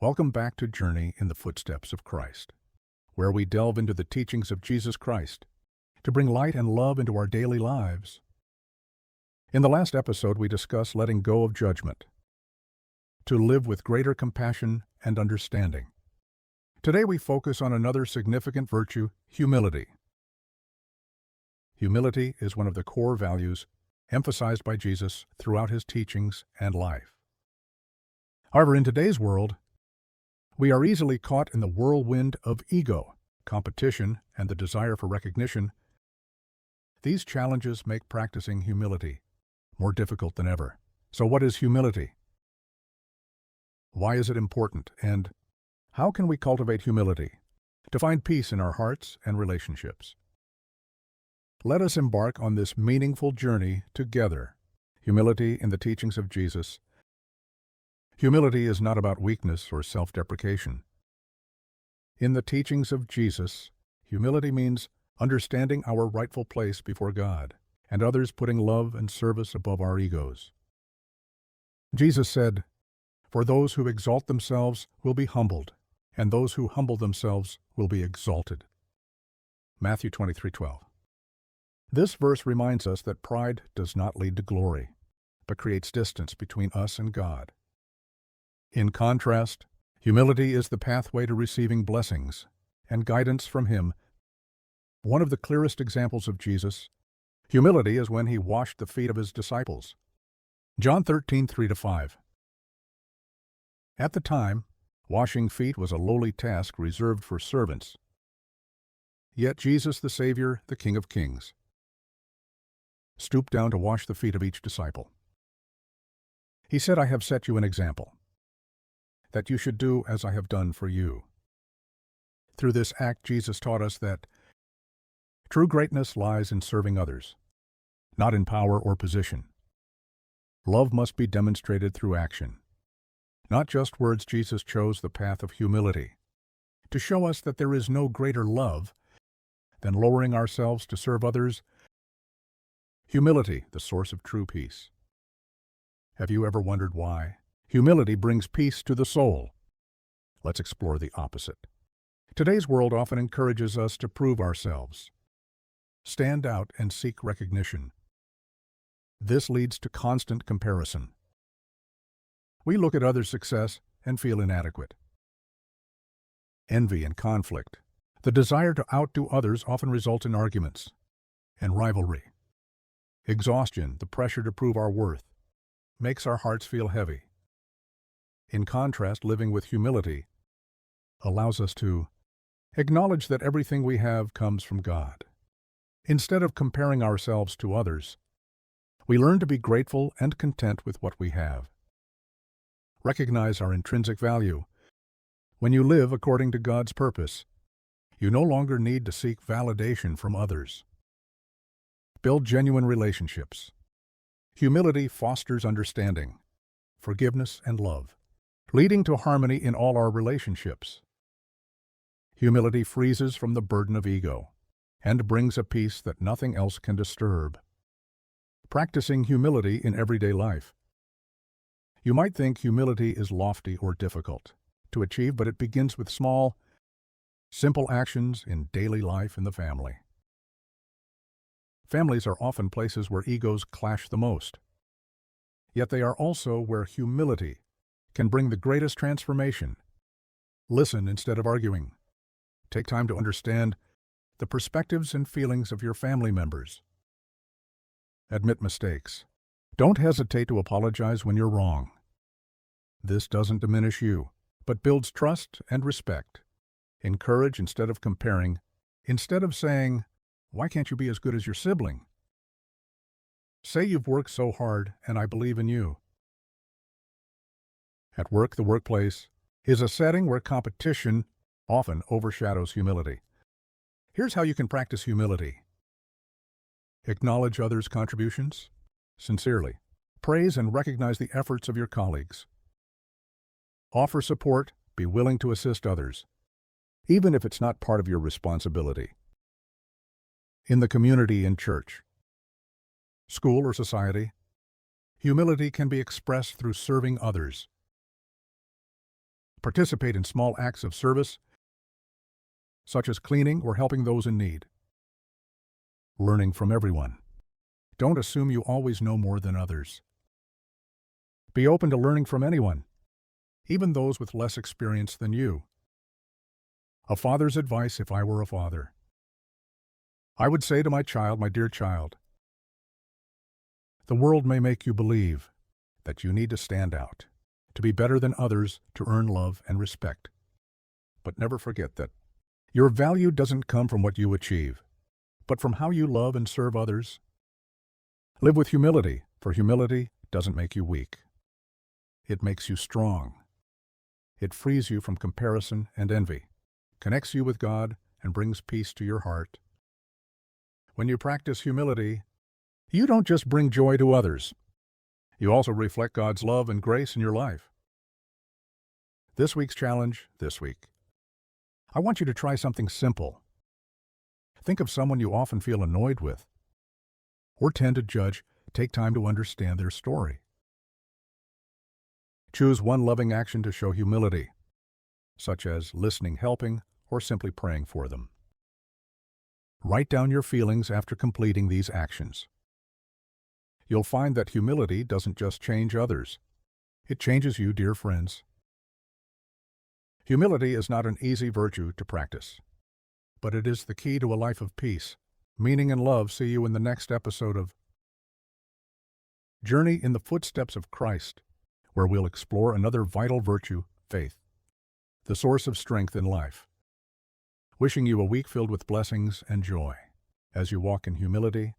Welcome back to Journey in the Footsteps of Christ, where we delve into the teachings of Jesus Christ to bring light and love into our daily lives. In the last episode, we discussed letting go of judgment, to live with greater compassion and understanding. Today we focus on another significant virtue, humility. Humility is one of the core values emphasized by Jesus throughout his teachings and life. However, in today's world, we are easily caught in the whirlwind of ego, competition, and the desire for recognition. These challenges make practicing humility more difficult than ever. So what is humility? Why is it important? And how can we cultivate humility to find peace in our hearts and relationships? Let us embark on this meaningful journey together. Humility in the teachings of Jesus. Humility is not about weakness or self-deprecation. In the teachings of Jesus, humility means understanding our rightful place before God and others, putting love and service above our egos. Jesus said, "For those who exalt themselves will be humbled, and those who humble themselves will be exalted." Matthew 23:12. This verse reminds us that pride does not lead to glory, but creates distance between us and God. In contrast, humility is the pathway to receiving blessings and guidance from Him. One of the clearest examples of Jesus' humility is when He washed the feet of His disciples. John 13:3-5. At the time, washing feet was a lowly task reserved for servants. Yet Jesus, the Savior, the King of Kings, stooped down to wash the feet of each disciple. He said, "I have set you an example, that you should do as I have done for you." Through this act, Jesus taught us that true greatness lies in serving others, not in power or position. Love must be demonstrated through action, not just words. Jesus chose the path of humility to show us that there is no greater love than lowering ourselves to serve others. Humility, the source of true peace. Have you ever wondered why humility brings peace to the soul? Let's explore the opposite. Today's world often encourages us to prove ourselves, stand out, and seek recognition. This leads to constant comparison. We look at others' success and feel inadequate. Envy and conflict, the desire to outdo others, often result in arguments and rivalry. Exhaustion, the pressure to prove our worth, makes our hearts feel heavy. In contrast, living with humility allows us to acknowledge that everything we have comes from God. Instead of comparing ourselves to others, we learn to be grateful and content with what we have. Recognize our intrinsic value. When you live according to God's purpose, you no longer need to seek validation from others. Build genuine relationships. Humility fosters understanding, forgiveness, and love, leading to harmony in all our relationships. Humility frees us from the burden of ego and brings a peace that nothing else can disturb. Practicing humility in everyday life. You might think humility is lofty or difficult to achieve, but it begins with small, simple actions in daily life in the family. Families are often places where egos clash the most. Yet they are also where humility can bring the greatest transformation. Listen instead of arguing. Take time to understand the perspectives and feelings of your family members. Admit mistakes. Don't hesitate to apologize when you're wrong. This doesn't diminish you, but builds trust and respect. Encourage instead of comparing. Instead of saying, "Why can't you be as good as your sibling?" say, "You've worked so hard, and I believe in you." At work, the workplace is a setting where competition often overshadows humility. Here's how you can practice humility. Acknowledge others' contributions sincerely. Praise and recognize the efforts of your colleagues. Offer support. Be willing to assist others, even if it's not part of your responsibility. In the community and church, school, or society, humility can be expressed through serving others. Participate in small acts of service, such as cleaning or helping those in need. Learning from everyone. Don't assume you always know more than others. Be open to learning from anyone, even those with less experience than you. A father's advice if I were a father. I would say to my child, my dear child, the world may make you believe that you need to stand out, to be better than others, to earn love and respect. But never forget that your value doesn't come from what you achieve, but from how you love and serve others. Live with humility, for humility doesn't make you weak. It makes you strong. It frees you from comparison and envy, connects you with God, and brings peace to your heart. When you practice humility, you don't just bring joy to others. You also reflect God's love and grace in your life. This week's challenge, I want you to try something simple. Think of someone you often feel annoyed with, or tend to judge. Take time to understand their story. Choose one loving action to show humility, such as listening, helping, or simply praying for them. Write down your feelings after completing these actions. You'll find that humility doesn't just change others. It changes you, dear friends. Humility is not an easy virtue to practice, but it is the key to a life of peace, meaning, and love. See you in the next episode of Journey in the Footsteps of Christ, where we'll explore another vital virtue, faith, the source of strength in life. Wishing you a week filled with blessings and joy as you walk in humility